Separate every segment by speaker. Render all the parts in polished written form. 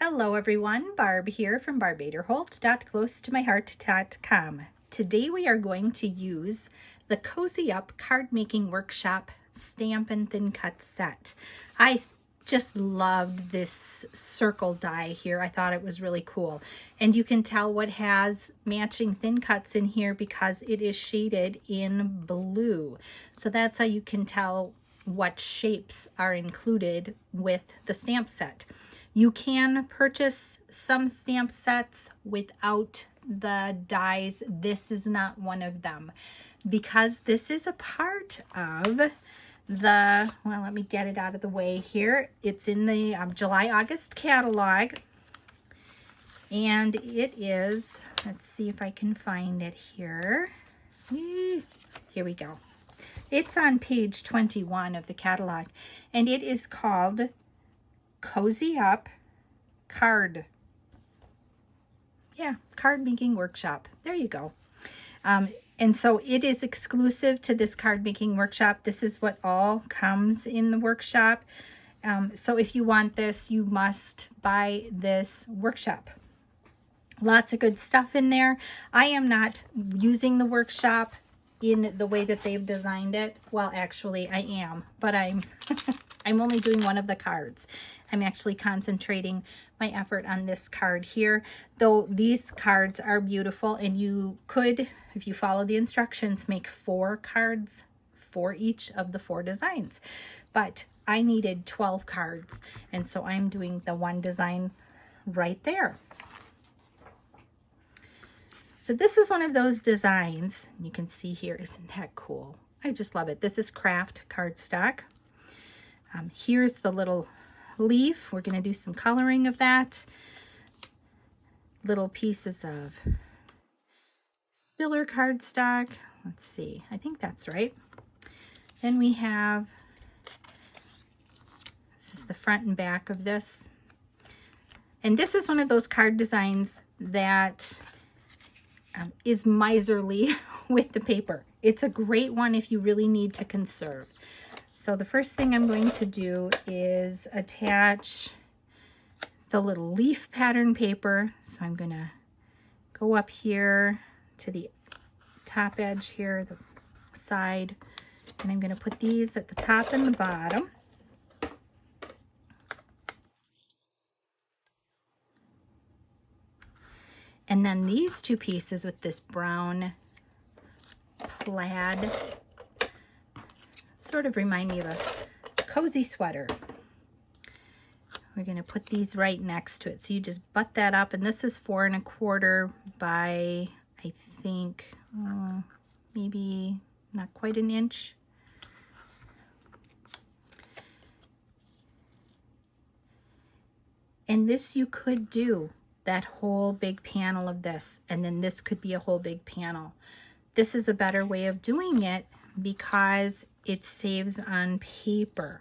Speaker 1: Hello everyone, Barb here from barbaderholt.closetomyheart.com. Today we are going to use the Cozy Up Card Making Workshop Stamp and Thin Cut set. I just loved this circle die here. I thought it was really cool. And you can tell what has matching thin cuts in here because it is shaded in blue. So that's how you can tell what shapes are included with the stamp set. You can purchase some stamp sets without the dies. This is not one of them because this is a part of the, well, let me get it out of the way here. It's in the July-August catalog. And it is, let's see if I can find it here. Here we go. It's on page 21 of the catalog. And it is called Cozy Up Card Making Workshop. There you go. And so it is exclusive to this card making workshop. This is what all comes in the workshop. So if you want this, you must buy this workshop. Lots of good stuff in there. I am not using the workshop in the way that they've designed it. Well, actually I am, but I'm I'm only doing one of the cards. I'm actually concentrating my effort on this card here, though these cards are beautiful, and you could, if you follow the instructions, make 4 cards for each of the 4 designs. But I needed 12 cards, and so I'm doing the one design right there. So this is one of those designs. You can see here, isn't that cool? I just love it. This is craft cardstock. Here's the little leaf. We're going to do some coloring of that. Little pieces of filler cardstock. Let's see. I think that's right. Then we have, this is the front and back of this. And this is one of those card designs that is miserly with the paper. It's a great one if you really need to conserve. So the first thing I'm going to do is attach the little leaf pattern paper. So I'm going to go up here to the top edge here, the side, and I'm going to put these at the top and the bottom. And then these 2 pieces with this brown plaid sort of remind me of a cozy sweater. We're going to put these right next to it. So you just butt that up, and this is 4 1/4 by, I think, maybe not quite an inch. And this you could do that whole big panel of this, and then this could be a whole big panel. This is a better way of doing it because it saves on paper.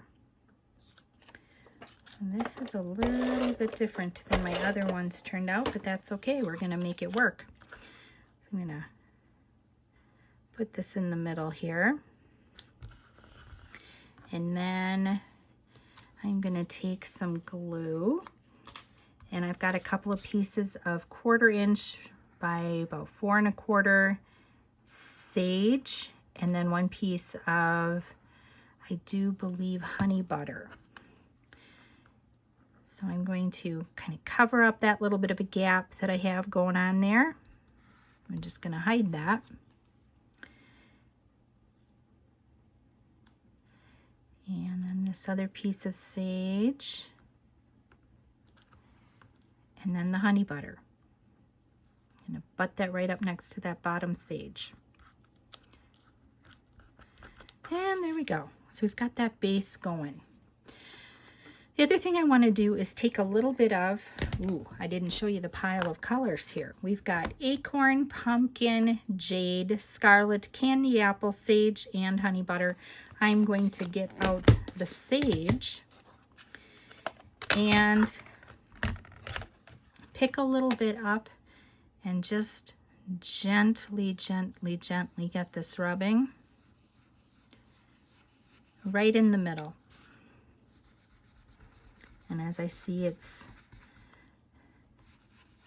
Speaker 1: And this is a little bit different than my other ones turned out, but that's okay. We're going to make it work. So I'm going to put this in the middle here. And then I'm going to take some glue. And I've got a couple of pieces of 1/4 inch by about 4 1/4 sage, and then 1 piece of, I do believe, honey butter. So I'm going to kind of cover up that little bit of a gap that I have going on there. I'm just going to hide that. And then this other piece of sage. And then the honey butter. I'm going to butt that right up next to that bottom sage. And there we go. So we've got that base going. The other thing I want to do is take a little bit of, I didn't show you the pile of colors here. We've got acorn, pumpkin, jade, scarlet, candy apple, sage, and honey butter. I'm going to get out the sage and pick a little bit up and just gently, gently, gently get this rubbing right in the middle. And as I see, it's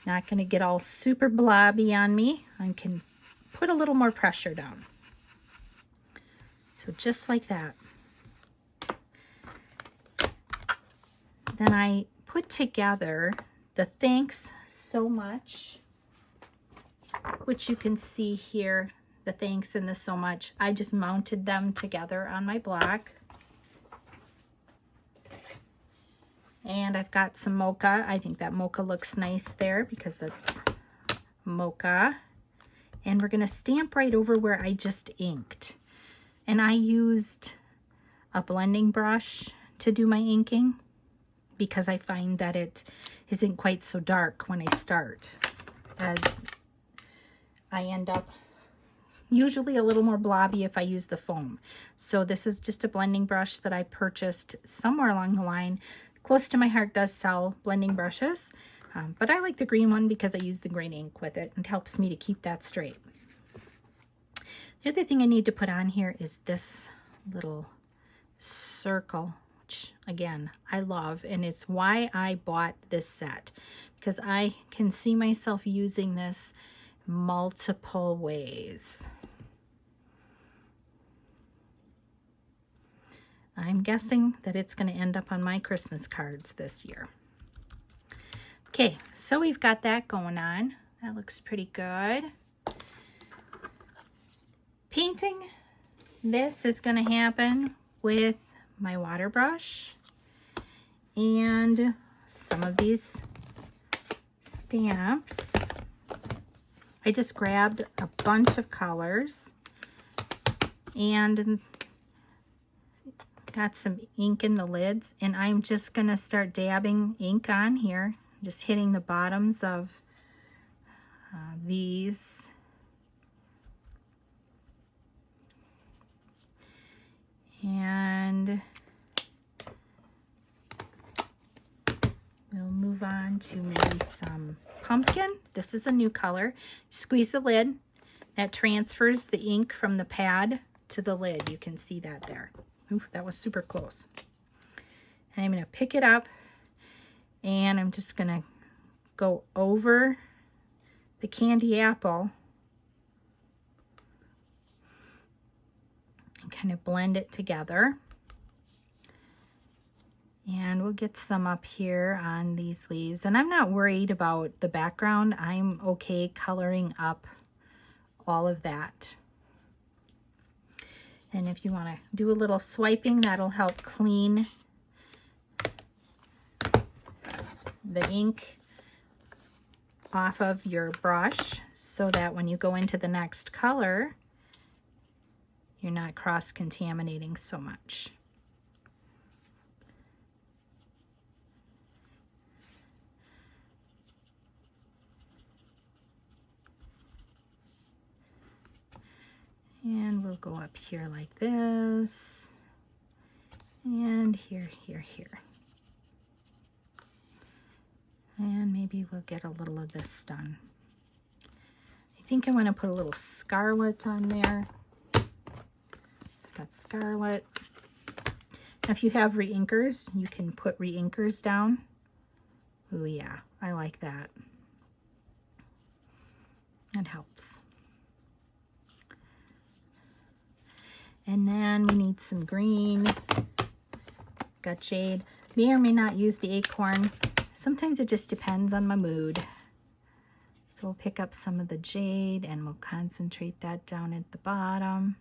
Speaker 1: Not going to get all super blobby on me. I can put a little more pressure down. So just like that. Then I put together the thanks so much, which you can see here, the thanks and the so much. I just mounted them together on my block. And I've got some mocha. I think that mocha looks nice there because it's mocha. And we're going to stamp right over where I just inked. And I used a blending brush to do my inking because I find that it isn't quite so dark when I start, as I end up usually a little more blobby if I use the foam. So this is just a blending brush that I purchased somewhere along the line. Close to My Heart does sell blending brushes, but I like the green one because I use the green ink with it. It helps me to keep that straight. The other thing I need to put on here is this little circle, which again, I love, and it's why I bought this set, because I can see myself using this multiple ways. I'm guessing that it's going to end up on my Christmas cards this year. Okay, so we've got that going on. That looks pretty good. Painting this is going to happen with my water brush and some of these stamps. I just grabbed a bunch of colors and got some ink in the lids, and I'm just going to start dabbing ink on here, just hitting the bottoms of these. And we'll move on to maybe some pumpkin. This is a new color. Squeeze the lid. That transfers the ink from the pad to the lid. You can see that there. Ooh, that was super close. And I'm going to pick it up, and I'm just going to go over the candy apple and kind of blend it together. And we'll get some up here on these leaves. And I'm not worried about the background. I'm okay coloring up all of that. And if you want to do a little swiping, that'll help clean the ink off of your brush so that when you go into the next color, you're not cross-contaminating so much. And we'll go up here like this, and here, here, here. And maybe we'll get a little of this done. I think I want to put a little scarlet on there. So got scarlet. Now, if you have reinkers, you can put reinkers down. Oh yeah, I like that. That helps. And then we need some green. Got jade. May or may not use the acorn. Sometimes it just depends on my mood. So we'll pick up some of the jade and we'll concentrate that down at the bottom.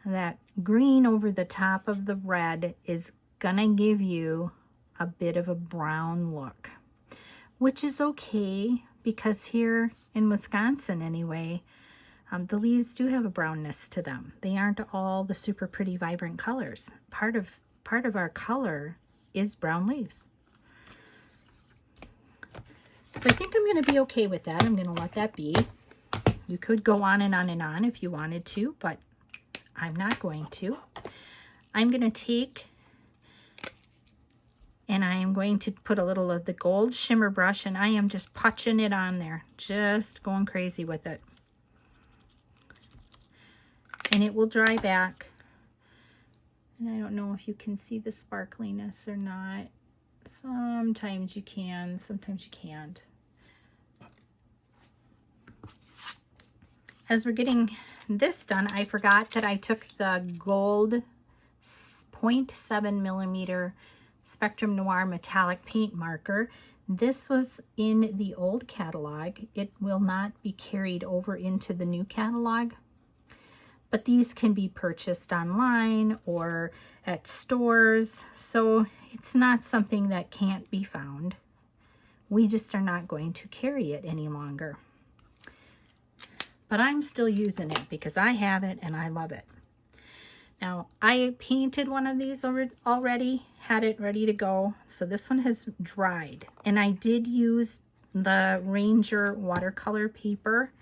Speaker 1: That green over the top of the red is gonna give you a bit of a brown look, which is okay because here in Wisconsin anyway, the leaves do have a brownness to them. They aren't all the super pretty vibrant colors. Part of our color is brown leaves. So I think I'm going to be okay with that. I'm going to let that be. You could go on and on and on if you wanted to, but I'm not going to. I'm going to take and I am going to put a little of the gold shimmer brush, and I am just punching it on there, just going crazy with it. And it will dry back. And I don't know if you can see the sparkliness or not. Sometimes you can, sometimes you can't. As we're getting this done, I forgot that I took the gold 0.7 millimeter Spectrum Noir metallic paint marker. This was in the old catalog. It will not be carried over into the new catalog, but these can be purchased online or at stores, so it's not something that can't be found. We just are not going to carry it any longer. But I'm still using it because I have it and I love it. Now, I painted one of these already, had it ready to go. So this one has dried. And I did use the Ranger watercolor paper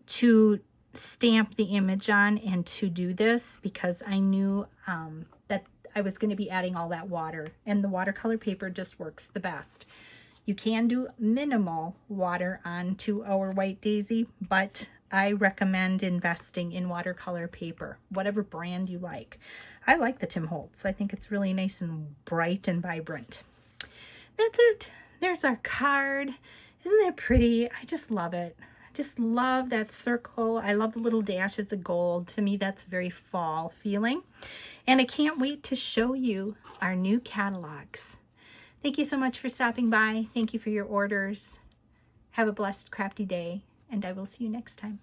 Speaker 1: to stamp the image on and to do this because I knew that I was going to be adding all that water, and the watercolor paper just works the best. You can do minimal water onto our white daisy, but I recommend investing in watercolor paper, whatever brand you like. I like the Tim Holtz. I think it's really nice and bright and vibrant. That's it. There's our card. Isn't that pretty? I just love it. I just love that circle. I love the little dashes of gold. To me, that's very fall feeling. And I can't wait to show you our new catalogs. Thank you so much for stopping by. Thank you for your orders. Have a blessed, crafty day, and I will see you next time.